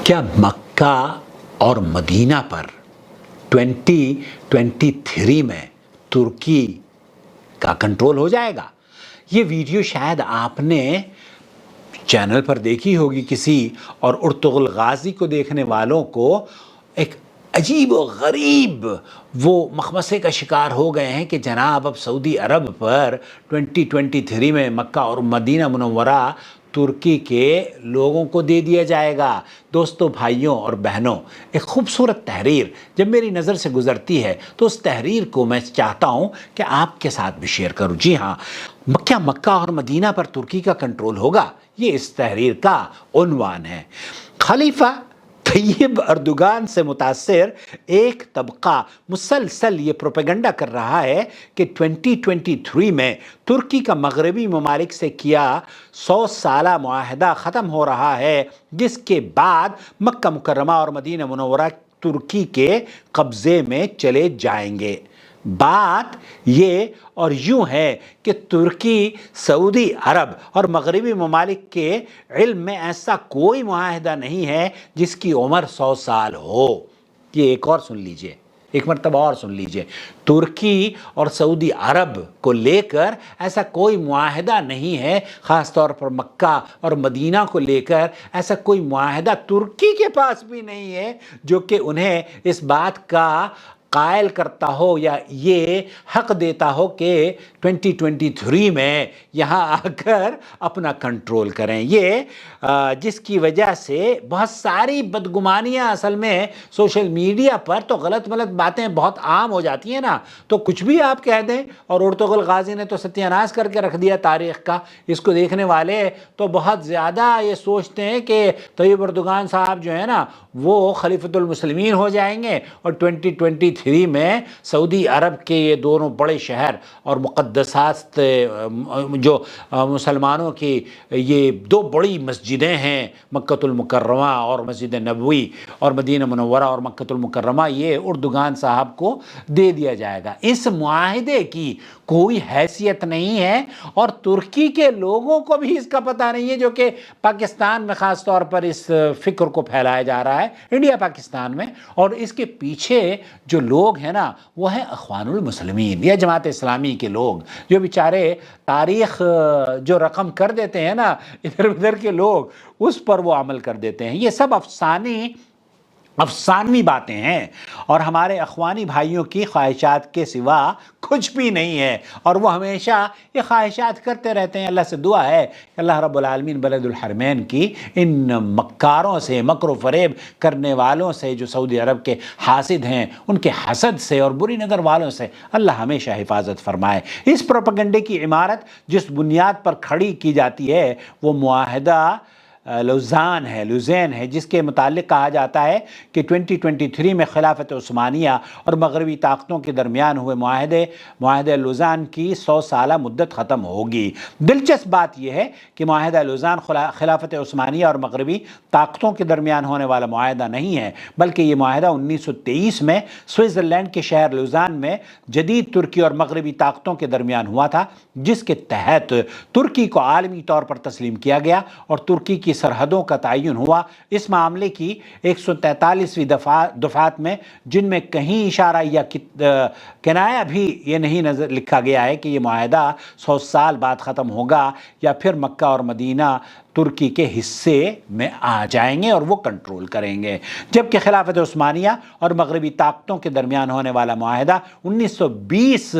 क्या मक्का और मदीना पर 2023 में तुर्की का कंट्रोल हो जाएगा? ये वीडियो शायद आपने चैनल पर देखी होगी किसी, और उर्तुगल गाजी को देखने वालों को एक अजीब व गरीब वो मखमसे का शिकार हो गए हैं कि जनाब अब सऊदी अरब पर 2023 में मक्का और मदीना मुनव्वरा तुर्की के लोगों को दे दिया जाएगा। दोस्तों, भाइयों और बहनों, एक खूबसूरत तहरीर जब मेरी नज़र से गुज़रती है तो उस तहरीर को मैं चाहता हूँ कि आपके साथ भी शेयर करूँ। जी हाँ, क्या मक्का और मदीना पर तुर्की का कंट्रोल होगा? ये इस तहरीर का उन्वान है। खलीफा तय्यब अर्दोगान से मुतासिर एक तबका मुसलसल ये प्रोपेगेंडा कर रहा है कि 2023 में तुर्की का मगरबी ममालिक से किया 100 साला मुआहदा ख़त्म हो रहा है, जिसके बाद मक्का मुकर्रमा और मदीना मुनव्वरा तुर्की के कब्ज़े में चले जाएंगे। बात ये और यूँ है कि तुर्की, सऊदी अरब और मगरबी ममालिक के इल्म में ऐसा कोई मुआहदा नहीं है जिसकी उम्र 100 साल हो। ये एक और सुन लीजिए, एक मरतबा और सुन लीजिए। तुर्की और सऊदी अरब को लेकर ऐसा कोई मुआहदा नहीं है, ख़ास तौर पर मक्का और मदीना को लेकर ऐसा कोई मुआहदा तुर्की के पास भी नहीं है जो कि उन्हें इस बात का कायल करता हो या ये हक देता हो कि 2023 में यहाँ आकर अपना कंट्रोल करें। ये जिसकी वजह से बहुत सारी बदगुमानियाँ असल में सोशल मीडिया पर तो गलत बातें बहुत आम हो जाती हैं ना, तो कुछ भी आप कह दें। और उर्तुगल गाजी ने तो सत्यानाश करके रख दिया तारीख़ का। इसको देखने वाले तो बहुत ज़्यादा ये सोचते हैं कि तय्यब अर्दोगान साहब जो है ना वो खलीफतुल मुस्लिमीन हो जाएंगे और 2023 में सऊदी अरब के ये दोनों बड़े शहर और मुक़द्दसात जो मुसलमानों की ये दो बड़ी मस्जिदें हैं, मक्कतुल मुकर्रमा और मस्जिद नबवी, और मदीना मुनव्वरा और मक्कतुल मुकर्रमा, ये अर्दोगान साहब को दे दिया जाएगा। इस मुआहदे की कोई हैसियत नहीं है और तुर्की के लोगों को भी इसका पता नहीं है, जो कि पाकिस्तान में ख़ास तौर पर इस फ़िक्र को फैलाया जा रहा है, इंडिया पाकिस्तान में। और इसके पीछे जो लोग हैं ना वो हैं अख़वानुल मुस्लिमीन या जमात इस्लामी के लोग, जो बेचारे तारीख़ जो रकम कर देते हैं ना इधर उधर के लोग, उस पर वो अमल कर देते हैं। ये सब अफसानवी बातें हैं और हमारे अख़वानी भाइयों की ख्वाहिशात के सिवा कुछ भी नहीं है, और वो हमेशा ये ख्वाहिशात करते रहते हैं। अल्लाह से दुआ है कि अल्लाह रब्बुल आलमीन बलदुल हरमैन की इन मक्कारों से, मकर फ़रेब करने वालों से, जो सऊदी अरब के हासिद हैं, उनके हसद से और बुरी नज़र वालों से अल्लाह हमेशा हिफाजत फरमाए। इस प्रोपेगेंडे की इमारत जिस बुनियाद पर खड़ी की जाती है वो मुआहदा लुज़ान है, जिसके मुतालिक कहा जाता है कि 2023 में खिलाफत उस्मानिया और मगरबी ताकतों के दरमियान हुए मुआहदे लुज़ान की 100 साला मुद्दत ख़त्म होगी। दिलचस्प बात यह है कि मुआहदा लुज़ान खिलाफत उस्मानिया और मगरबी ताकतों के दरमियान होने वाला मुआहदा नहीं है, बल्कि ये मुआहदा 1923 में स्विट्ज़रलैंड के शहर लुज़ान में जदीद तुर्की और मगरबी ताकतों के दरमियान हुआ था, जिसके तहत तुर्की को आलमी तौर पर तस्लीम किया गया और तुर्की की सरहदों का तयन हुआ। इस मामले की 143वीं दफ़ात में, जिनमें कहीं इशारा या किनाया भी ये नहीं लिखा गया है कि ये मुआहदा 100 साल बाद ख़त्म होगा या फिर मक्का और मदीना तुर्की के हिस्से में आ जाएंगे और वो कंट्रोल करेंगे। जबकि खिलाफत उस्मानिया और मगरबी ताकतों के दरमियान होने वाला मुआहदा 1920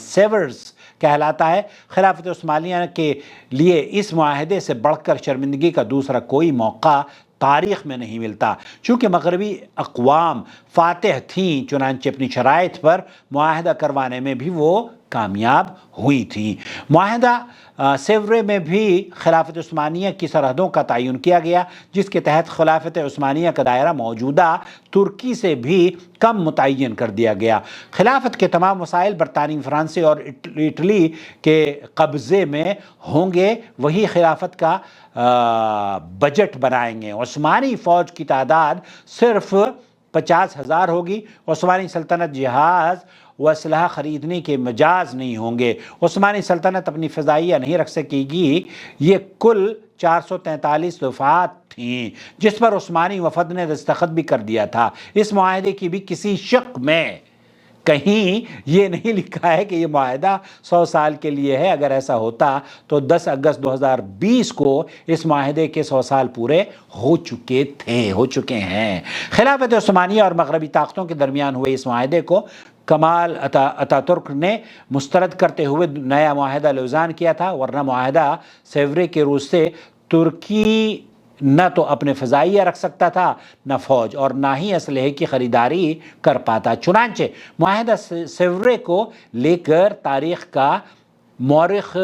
सेवर्स कहलाता है। खिलाफत उस्मानिया के लिए इस मुआहदे से बढ़कर शर्मिंदगी का दूसरा कोई मौका तारीख़ में नहीं मिलता। चूँकि मगरबी अक़वाम फ़ातिह थीं, चुनांचे अपनी शराइत पर मुआहदा करवाने में भी वो कामयाब हुई थी। मुआहदा सेवरे में भी खिलाफत उस्मानिया की सरहदों का तयन किया गया, जिसके तहत खिलाफत उस्मानिया का दायरा मौजूदा तुर्की से भी कम मुतय्यन कर दिया गया। खिलाफत के तमाम वसाइल बरतानी, फ्रांसी और इटली के कब्ज़े में होंगे, वही खिलाफत का बजट बनाएंगे। उस्मानी फ़ौज की तादाद सिर्फ 50,000 होगी। उस्मानी सल्तनत जहाज़ وہ اسلحہ خریدنے کے مجاز نہیں ہوں گے۔ عثمانی سلطنت اپنی فضائیہ نہیں رکھ سکے گی۔ یہ کل 443 دفعات تھیں جس پر عثمانی وفد نے دستخط بھی کر دیا تھا۔ اس معاہدے کی بھی کسی شق میں کہیں یہ نہیں لکھا ہے کہ یہ معاہدہ 100 سال کے لیے ہے۔ اگر ایسا ہوتا تو 10 اگست 2020 کو اس معاہدے کے 100 سال پورے ہو چکے ہیں۔ خلافت عثمانیہ اور مغربی طاقتوں کے درمیان ہوئے اس معاہدے کو کمال اتا ترک نے مسترد کرتے ہوئے نیا معاہدہ لوزان کیا تھا، ورنہ معاہدہ سیورے کے روز سے ترکی نہ تو اپنے فضائیہ رکھ سکتا تھا، نہ فوج، اور نہ ہی اسلحے کی خریداری کر پاتا۔ چنانچہ معاہدہ سیورے کو لے کر تاریخ کا مورخ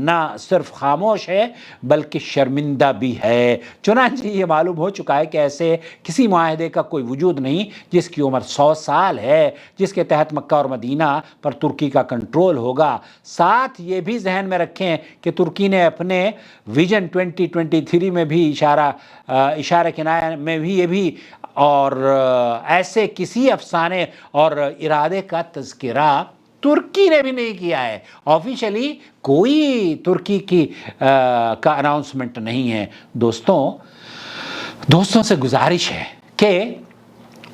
نہ صرف خاموش ہے بلکہ شرمندہ بھی ہے۔ چنانچہ یہ معلوم ہو چکا ہے کہ ایسے کسی معاہدے کا کوئی وجود نہیں جس کی عمر 100 سال ہے، جس کے تحت مکہ اور مدینہ پر ترکی کا کنٹرول ہوگا۔ ساتھ یہ بھی ذہن میں رکھیں کہ ترکی نے اپنے ویژن 2023 میں بھی اشارہ کنایہ میں بھی یہ بھی اور ایسے کسی افسانے اور ارادے کا تذکرہ ترکی نے بھی نہیں کیا ہے۔ آفیشلی کوئی ترکی کا اناؤنسمنٹ نہیں ہے۔ دوستوں سے گزارش ہے کہ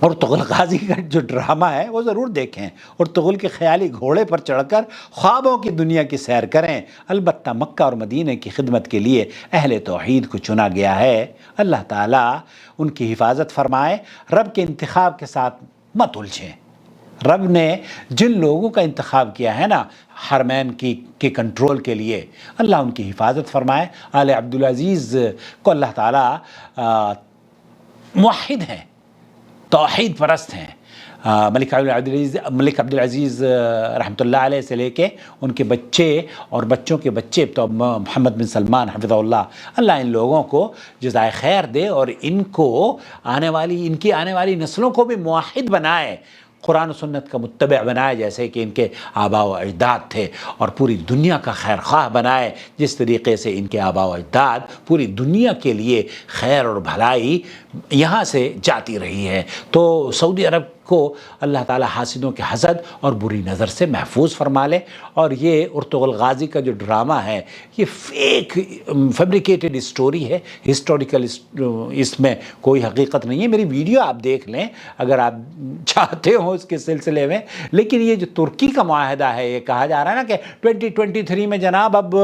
ارطغرل غازی کا جو ڈرامہ ہے وہ ضرور دیکھیں۔ ارطغرل کے خیالی گھوڑے پر چڑھ کر خوابوں کی دنیا کی سیر کریں۔ البتہ مکہ اور مدینہ کی خدمت کے لیے اہل توحید کو چنا گیا ہے۔ اللہ تعالیٰ ان کی حفاظت فرمائے۔ رب کے انتخاب کے ساتھ مت الجھیں۔ رب نے جن لوگوں کا انتخاب کیا ہے نا حرمین کے کنٹرول کے لیے، اللہ ان کی حفاظت فرمائے۔ آل عبدالعزیز کو اللہ تعالیٰ موحد ہیں، توحید پرست ہیں۔ ملک عبدالعزیز رحمۃ اللہ علیہ سے لے کے ان کے بچے اور بچوں کے بچے تو محمد بن سلمان حفظہ اللہ، اللہ ان لوگوں کو جزائے خیر دے اور ان کی آنے والی نسلوں کو بھی موحد بنائے، قرآن و سنت کا متبع بنائے جیسے کہ ان کے آباء و اجداد تھے، اور پوری دنیا کا خیر خواہ بنائے جس طریقے سے ان کے آباء و اجداد پوری دنیا کے لیے خیر اور بھلائی یہاں سے جاتی رہی ہے۔ تو سعودی عرب کو اللہ تعالیٰ حاسدوں کے حسد اور بری نظر سے محفوظ فرما لے، اور یہ ارطغرل غازی کا جو ڈرامہ ہے یہ فیبریکیٹڈ اسٹوری ہے، ہسٹوریکل، اس میں کوئی حقیقت نہیں ہے۔ میری ویڈیو آپ دیکھ لیں اگر آپ چاہتے ہو اس کے سلسلے میں۔ لیکن یہ جو ترکی کا معاہدہ ہے، یہ کہا جا رہا ہے نا کہ 2023 میں جناب اب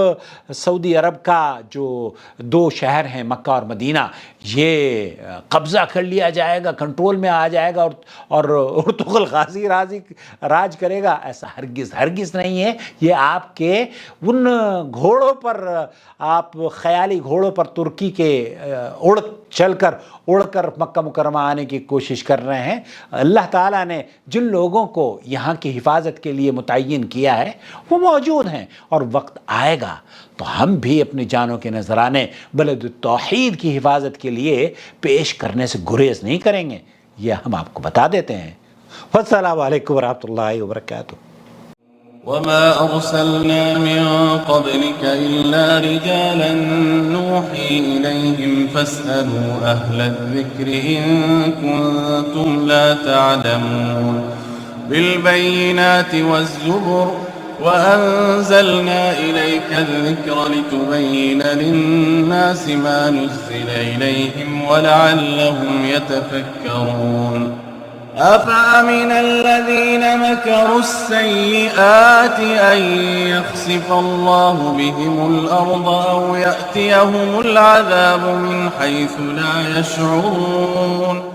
سعودی عرب کا جو 2 شہر ہیں مکہ اور مدینہ یہ قبضہ کر لیا جائے گا، کنٹرول میں آ جائے گا اور ارطغرل غازی راج کرے گا۔ ایسا ہرگز نہیں ہے۔ یہ آپ کے ان گھوڑوں پر، آپ خیالی گھوڑوں پر ترکی کے اڑ کر مکہ مکرمہ آنے کی کوشش کر رہے ہیں۔ اللہ تعالیٰ نے جن لوگوں کو یہاں کی حفاظت کے لیے متعین کیا ہے وہ موجود ہیں، اور وقت آئے گا تو ہم بھی اپنی جانوں کے نذرانے بلد التوحید کی حفاظت کے لیے پیش کرنے سے گریز نہیں کریں گے، یہ ہم آپ کو بتا دیتے ہیں۔ والسلام علیکم ورحمۃ اللہ وبرکاتہ۔ وما أرسلنا من قبلك إلا رجالا نوحي إليهم فاسألوا أهل الذكر إن كنتم لا تعلمون بالبينات والزبر وأنزلنا إليك الذكر لتبين للناس ما نزل إليهم ولعلهم يتفكرون أفأمن الذين مكروا السيئات أن يخسف الله بهم الأرض أو يأتيهم العذاب من حيث لا يشعرون